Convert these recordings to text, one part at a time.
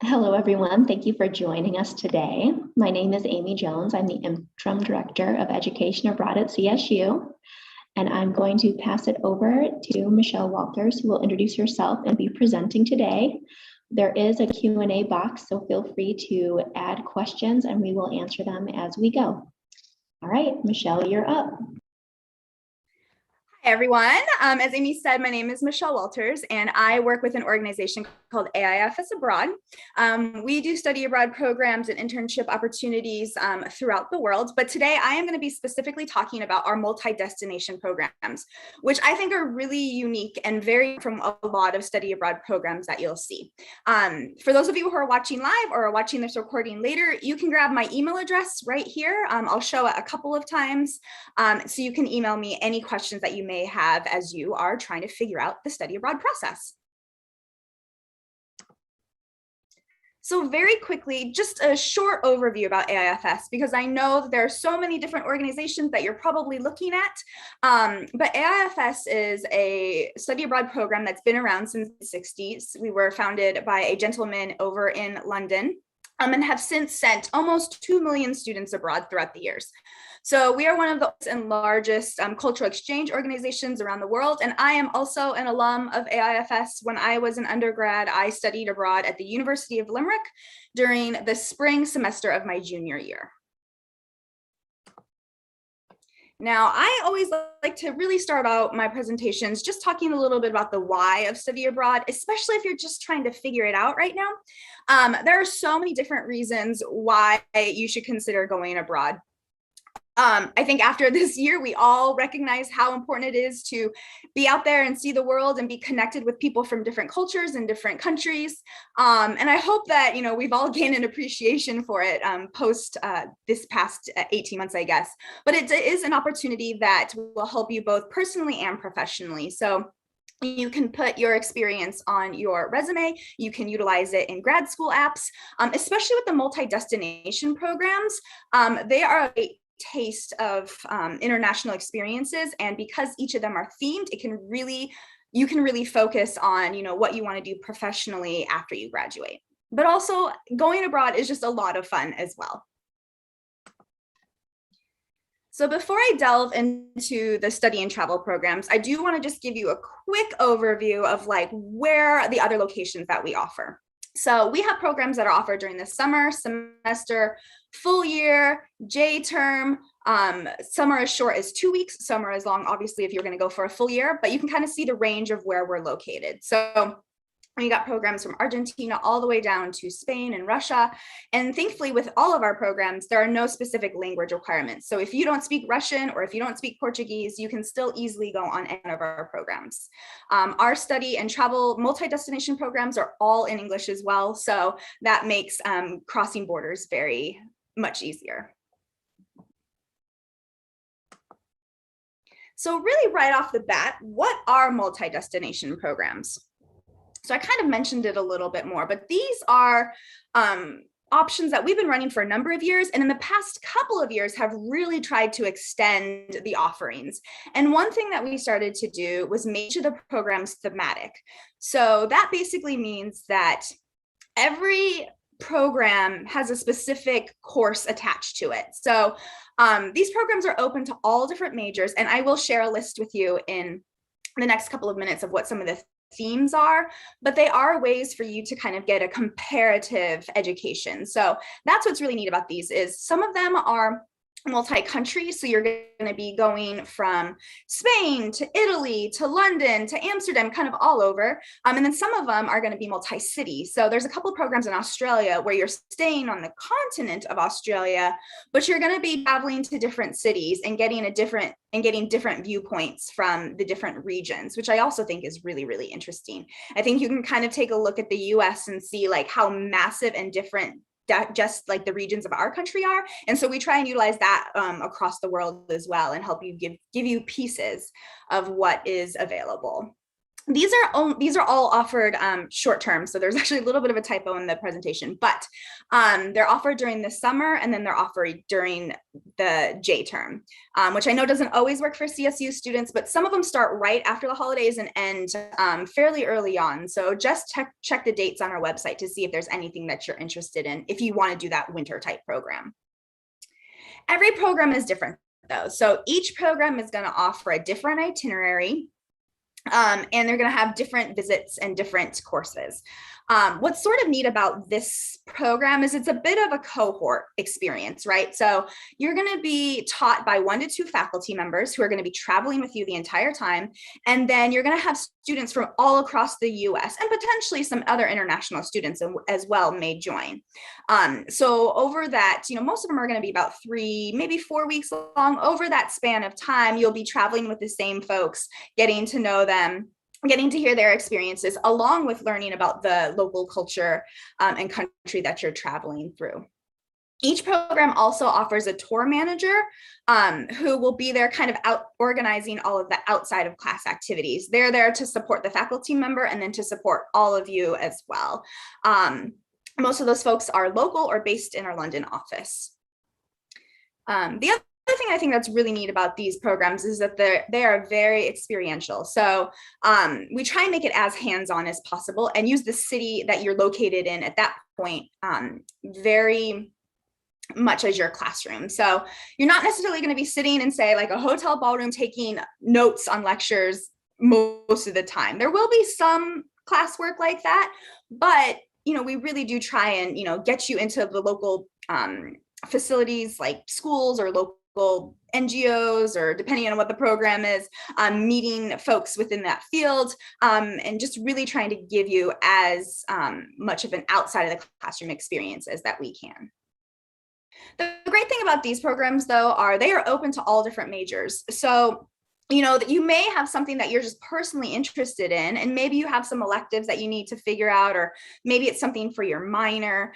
Hello, everyone. Thank you for joining us today. My name is Amy Jones. I'm the Interim Director of Education Abroad at CSU, and I'm going to pass it over to Michelle Walters, who will introduce herself and be presenting today. There is a Q&A box, so feel free to add questions and we will answer them as we go. All right, Michelle, you're up. Hi, everyone. As Amy said, my name is Michelle Walters, and I work with an organization called AIFS Abroad. We do study abroad programs and internship opportunities throughout the world, but today I am going to be specifically talking about our multi-destination programs, which I think are really unique and vary from a lot of study abroad programs that you'll see. For those of you who are watching live or are watching this recording later, you can grab my email address right here. I'll show it a couple of times, so you can email me any questions that you may have as you are trying to figure out the study abroad process. So very quickly, just a short overview about AIFS, because I know that there are so many different organizations that you're probably looking at. But AIFS is a study abroad program that's been around since the 60s. We were founded by a gentleman over in London, and have since sent almost 2 million students abroad throughout the years. So we are one of the largest cultural exchange organizations around the world. And I am also an alum of AIFS. When I was an undergrad, I studied abroad at the University of Limerick during the spring semester of my junior year. Now, I always like to really start out my presentations just talking a little bit about the why of study abroad, especially if you're just trying to figure it out right now. There are so many different reasons why you should consider going abroad. I think after this year, we all recognize how important it is to be out there and see the world and be connected with people from different cultures and different countries. And I hope that, we've all gained an appreciation for it post this past 18 months, I guess. But it is an opportunity that will help you both personally and professionally. So you can put your experience on your resume. You can utilize it in grad school apps, especially with the multi-destination programs. They are a taste of international experiences, and because each of them are themed, you can really focus on what you want to do professionally after you graduate. But also, going abroad is just a lot of fun as well. So before I delve into the study and travel programs, I do want to just give you a quick overview of where the other locations that we offer. So we have programs that are offered during the summer, semester, full year, J term. Some are as short as 2 weeks, some are as long, obviously, if you're going to go for a full year, but you can kind of see the range of where we're located. So we got programs from Argentina all the way down to Spain and Russia. And thankfully, with all of our programs, there are no specific language requirements. So if you don't speak Russian or if you don't speak Portuguese, you can still easily go on any of our programs. Our study and travel multi-destination programs are all in English as well. So that makes crossing borders very much easier. So really right off the bat, what are multi-destination programs? So I kind of mentioned it a little bit more, but these are options that we've been running for a number of years, and in the past couple of years have really tried to extend the offerings. And one thing that we started to do was make the programs thematic. So that basically means that every program has a specific course attached to it. So these programs are open to all different majors, and I will share a list with you in the next couple of minutes of what some of the themes are, but they are ways for you to kind of get a comparative education. So that's what's really neat about these is some of them are multi-country. So you're going to be going from Spain to Italy to London to Amsterdam, kind of all over. And then some of them are going to be multi-city. So there's a couple of programs in Australia where you're staying on the continent of Australia, but you're going to be traveling to different cities and getting different viewpoints from the different regions, which I also think is really, really interesting. I think you can kind of take a look at the US and see how massive and different just the regions of our country are. And so we try and utilize that across the world as well and help you give you pieces of what is available. these are all offered short term. So there's actually a little bit of a typo in the presentation, but they're offered during the summer, and then they're offered during the J term, which I know doesn't always work for CSU students, but some of them start right after the holidays and end fairly early on. So just check the dates on our website to see if there's anything that you're interested in if you want to do that winter type program. Every program is different though. So each program is going to offer a different itinerary. And they're going to have different visits and different courses. What's sort of neat about this program is it's a bit of a cohort experience, right? So you're going to be taught by 1 to 2 faculty members who are going to be traveling with you the entire time. And then you're going to have students from all across the US, and potentially some other international students as well may join. So over that, most of them are going to be about 3, maybe 4 weeks long. Over that span of time, you'll be traveling with the same folks, getting to know them, getting to hear their experiences, along with learning about the local culture and country that you're traveling through. Each program also offers a tour manager who will be there kind of organizing all of the outside of class activities. They're there to support the faculty member and then to support all of you as well. Most of those folks are local or based in our London office. The other thing I think that's really neat about these programs is that they are very experiential. So we try and make it as hands-on as possible and use the city that you're located in at that point very much as your classroom. So you're not necessarily going to be sitting in, say, like a hotel ballroom taking notes on lectures most of the time. There will be some classwork like that, but we really do try and get you into the local facilities like schools or local NGOs, or depending on what the program is, meeting folks within that field, and just really trying to give you as much of an outside of the classroom experience as that we can. The great thing about these programs, though, are they are open to all different majors. So that you may have something that you're just personally interested in, and maybe you have some electives that you need to figure out, or maybe it's something for your minor.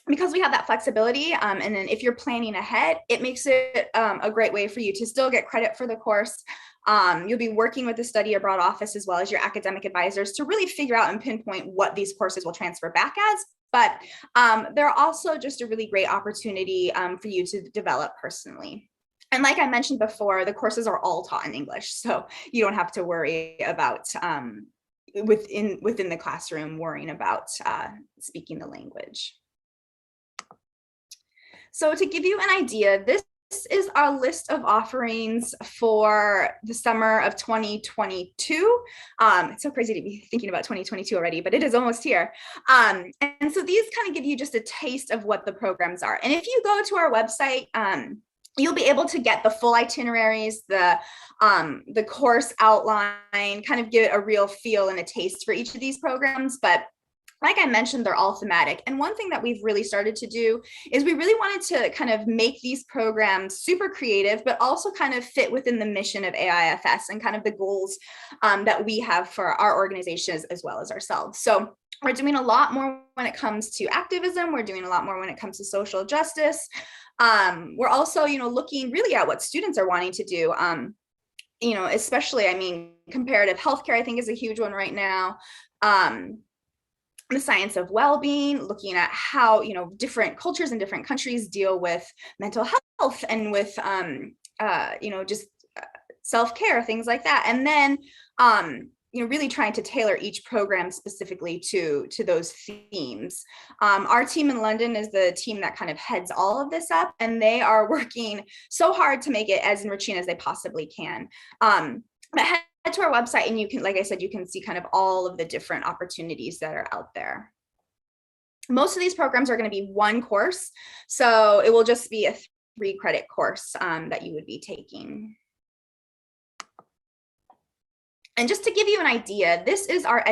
Because we have that flexibility, and then if you're planning ahead, it makes it a great way for you to still get credit for the course. You'll be working with the study abroad office as well as your academic advisors to really figure out and pinpoint what these courses will transfer back as. But they're also just a really great opportunity for you to develop personally. And like I mentioned before, the courses are all taught in English, so you don't have to worry about within the classroom worrying about speaking the language. So to give you an idea, this is our list of offerings for the summer of 2022. It's so crazy to be thinking about 2022 already, but it is almost here. And so these kind of give you just a taste of what the programs are. And if you go to our website, you'll be able to get the full itineraries, the course outline, kind of get a real feel and a taste for each of these programs. But like I mentioned, they're all thematic. And one thing that we've really started to do is we really wanted to kind of make these programs super creative, but also kind of fit within the mission of AIFS and kind of the goals that we have for our organizations as well as ourselves. So we're doing a lot more when it comes to activism. We're doing a lot more when it comes to social justice. We're also, looking really at what students are wanting to do. Especially, comparative healthcare, I think, is a huge one right now. The science of well-being, looking at how different cultures in different countries deal with mental health and with just self-care, things like that. And then really trying to tailor each program specifically to those themes. Our team in London is the team that kind of heads all of this up, and they are working so hard to make it as enriching as they possibly can. But head to our website and you can, like I said, you can see kind of all of the different opportunities that are out there. Most of these programs are going to be one course, so it will just be a 3-credit course that you would be taking. And just to give you an idea, this is our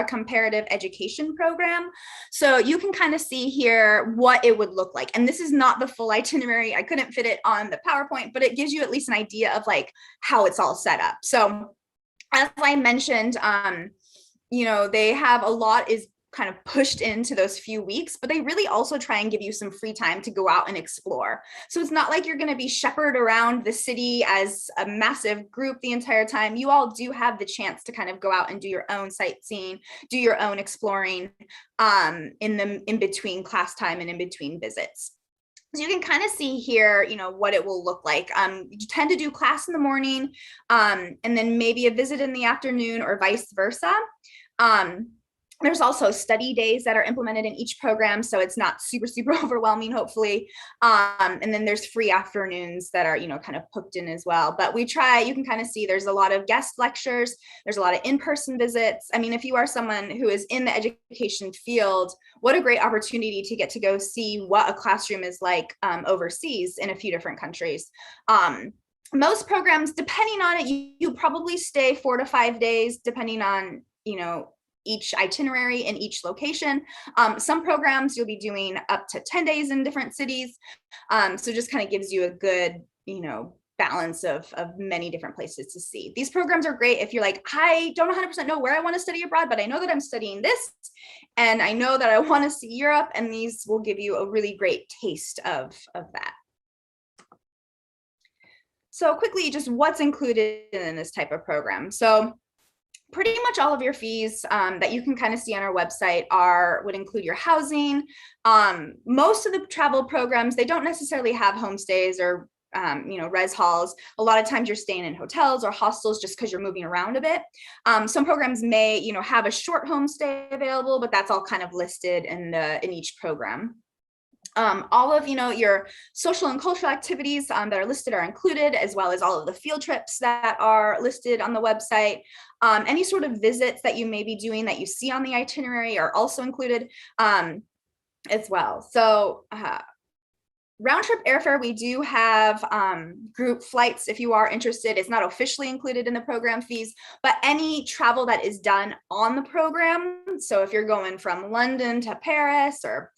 comparative education program. So you can kind of see here what it would look like. And this is not the full itinerary. I couldn't fit it on the PowerPoint, but it gives you at least an idea of like how it's all set up. So as I mentioned, they have a lot is kind of pushed into those few weeks, but they really also try and give you some free time to go out and explore. So it's not like you're going to be shepherded around the city as a massive group the entire time. You all do have the chance to kind of go out and do your own sightseeing, do your own exploring in between class time and in between visits. So you can kind of see here, you know, what it will look like. You tend to do class in the morning and then maybe a visit in the afternoon or vice versa. There's also study days that are implemented in each program, so it's not super overwhelming, hopefully. And then there's free afternoons that are, you know, kind of hooked in as well. But we try, you can kind of see there's a lot of guest lectures, there's a lot of in-person visits. I mean, if you are someone who is in the education field, what a great opportunity to get to go see what a classroom is like overseas in a few different countries. Most programs, depending on it, you probably stay 4 to 5 days, depending on, you know, each itinerary in each location. Some programs you'll be doing up to 10 days in different cities. So just kind of gives you a good, you know, balance of many different places to see. These programs are great if you're like, I don't 100% know where I want to study abroad, but I know that I'm studying this and I know that I want to see Europe, and these will give you a really great taste of that. So quickly, just what's included in this type of program. So pretty much all of your fees that you can kind of see on our website would include your housing. Most of the travel programs, they don't necessarily have homestays or you know, res halls. A lot of times you're staying in hotels or hostels just because you're moving around a bit. Some programs may, you know, have a short homestay available, but that's all kind of listed in each program. All of, you know, your social and cultural activities that are listed are included, as well as all of the field trips that are listed on the website. Any sort of visits that you may be doing that you see on the itinerary are also included as well. So round trip airfare, we do have group flights if you are interested. It's not officially included in the program fees, but any travel that is done on the program, so if you're going from London to Paris or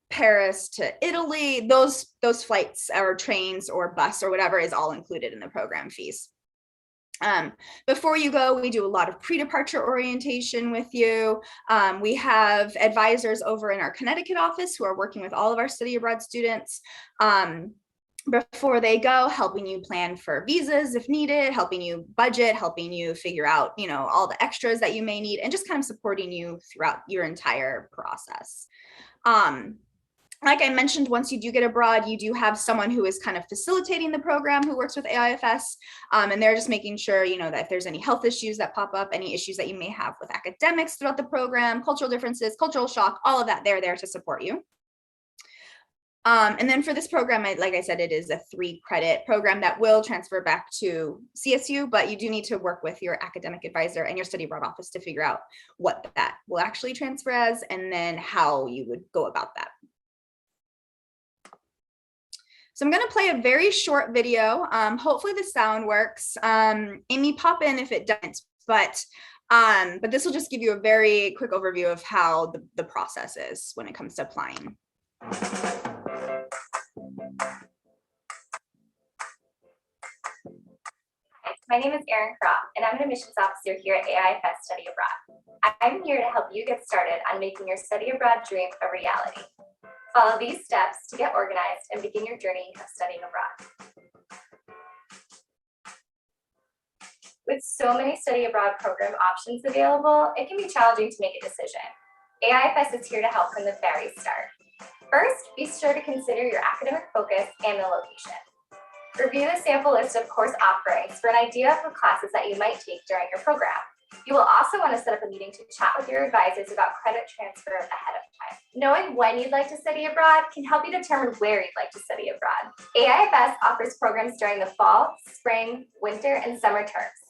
Paris to Italy, those flights or trains or bus or whatever is all included in the program fees. Before you go, we do a lot of pre-departure orientation with you. We have advisors over in our Connecticut office who are working with all of our study abroad students before they go, helping you plan for visas if needed, helping you budget, helping you figure out, you know, all the extras that you may need, and just kind of supporting you throughout your entire process. Like I mentioned, once you do get abroad, you do have someone who is kind of facilitating the program who works with AIFS, and they're just making sure, you know, that if there's any health issues that pop up, any issues that you may have with academics throughout the program, cultural differences, cultural shock, all of that, they're there to support you. And then for this program, like I said, it is a 3-credit program that will transfer back to CSU, but you do need to work with your academic advisor and your study abroad office to figure out what that will actually transfer as, and then how you would go about that. So I'm going to play a very short video. Hopefully the sound works. Amy, pop in if it doesn't, but this will just give you a very quick overview of how the process is when it comes to applying. My name is Erin Croft, and I'm an admissions officer here at AIFS Study Abroad. I'm here to help you get started on making your study abroad dream a reality. Follow these steps to get organized and begin your journey of studying abroad. With so many study abroad program options available, it can be challenging to make a decision. AIFS is here to help from the very start. First, be sure to consider your academic focus and the location. Review the sample list of course offerings for an idea of classes that you might take during your program. You will also want to set up a meeting to chat with your advisors about credit transfer ahead of time. Knowing when you'd like to study abroad can help you determine where you'd like to study abroad. AIFS offers programs during the fall, spring, winter, and summer terms.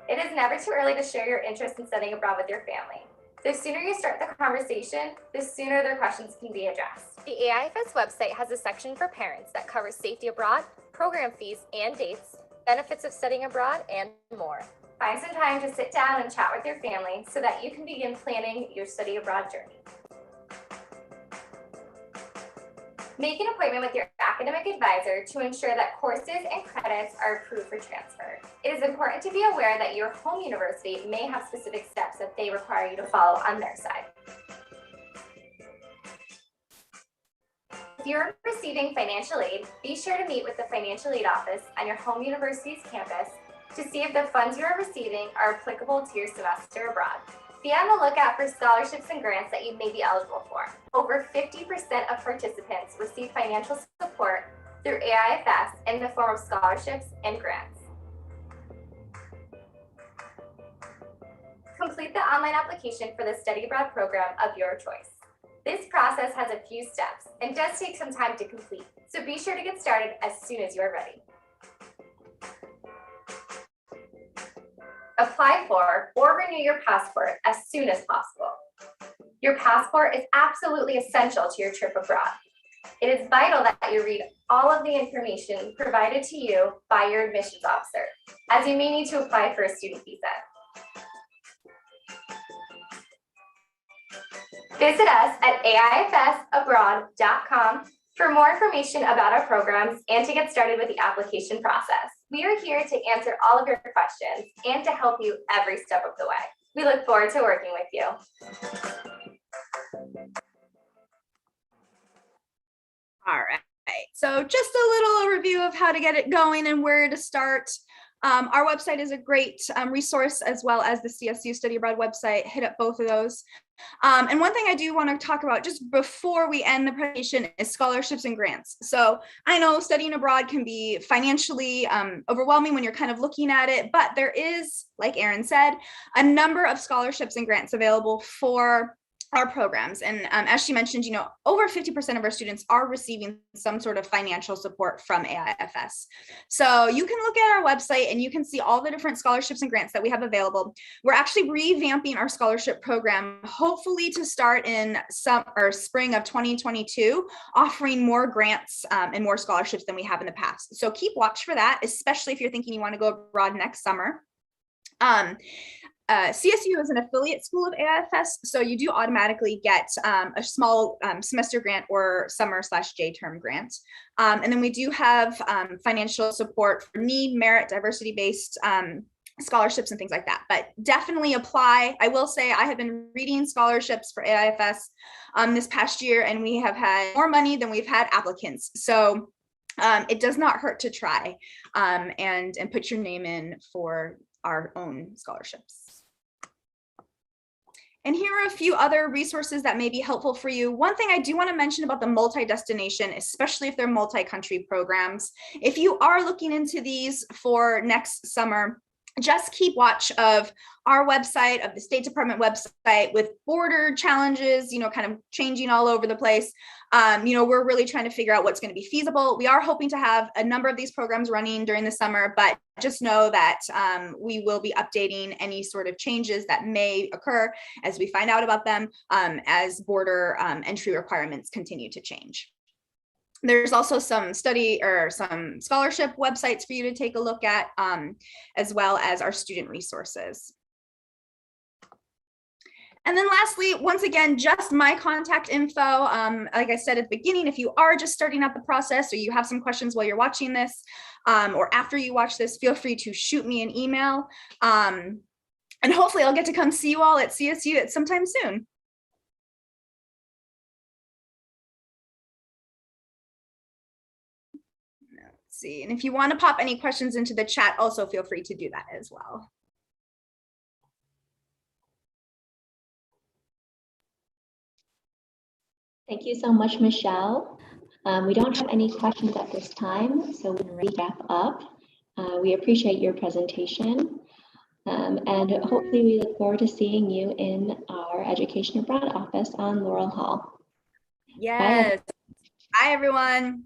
It is never too early to share your interest in studying abroad with your family. The sooner you start the conversation, the sooner their questions can be addressed. The AIFS website has a section for parents that covers safety abroad, program fees and dates, benefits of studying abroad, and more. Find some time to sit down and chat with your family so that you can begin planning your study abroad journey. Make an appointment with your academic advisor to ensure that courses and credits are approved for transfer. It is important to be aware that your home university may have specific steps that they require you to follow on their side. If you're receiving financial aid, be sure to meet with the financial aid office on your home university's campus to see if the funds you are receiving are applicable to your semester abroad. Be on the lookout for scholarships and grants that you may be eligible for. Over 50% of participants receive financial support through AIFS in the form of scholarships and grants. Complete the online application for the study abroad program of your choice. This process has a few steps and does take some time to complete, so be sure to get started as soon as you are ready. Apply for or renew your passport as soon as possible. Your passport is absolutely essential to your trip abroad. It is vital that you read all of the information provided to you by your admissions officer, as you may need to apply for a student visa. Visit us at AIFSabroad.com for more information about our programs and to get started with the application process. We are here to answer all of your questions and to help you every step of the way. We look forward to working with you. All right, so just a little review of how to get it going and where to start. Our website is a great resource, as well as the CSU Study Abroad website. Hit up both of those. And one thing I do want to talk about just before we end the presentation is scholarships and grants. So I know studying abroad can be financially overwhelming when you're kind of looking at it, but there is, like Erin said, a number of scholarships and grants available for our programs. And as she mentioned, over 50% of our students are receiving some sort of financial support from AIFS. So you can look at our website and you can see all the different scholarships and grants that we have available. We're actually revamping our scholarship program, hopefully to start in spring of 2022, offering more grants and more scholarships than we have in the past. So keep watch for that, especially if you're thinking you want to go abroad next summer. CSU is an affiliate school of AIFS, so you do automatically get a small semester grant or summer/J-term grant. And then we do have financial support for need, merit, diversity-based scholarships and things like that, but definitely apply. I will say I have been reading scholarships for AIFS this past year, and we have had more money than we've had applicants. So it does not hurt to try and put your name in for our own scholarships. And here are a few other resources that may be helpful for you. One thing I do want to mention about the multi-destination, especially if they're multi-country programs, if you are looking into these for next summer, just keep watch of our website, of the State Department website, with border challenges, kind of changing all over the place. We're really trying to figure out what's going to be feasible. We are hoping to have a number of these programs running during the summer, but just know that we will be updating any sort of changes that may occur as we find out about them, as border entry requirements continue to change. There's also some some scholarship websites for you to take a look at, as well as our student resources. And then lastly, once again, just my contact info. Like I said at the beginning, if you are just starting out the process or you have some questions while you're watching this, or after you watch this, feel free to shoot me an email. And hopefully I'll get to come see you all at CSU at sometime soon. See, and if you want to pop any questions into the chat, also feel free to do that as well. Thank you so much, Michelle. We don't have any questions at this time, so we can wrap up. We appreciate your presentation, and hopefully we look forward to seeing you in our Education Abroad office on Laurel Hall. Yes. Bye, everyone.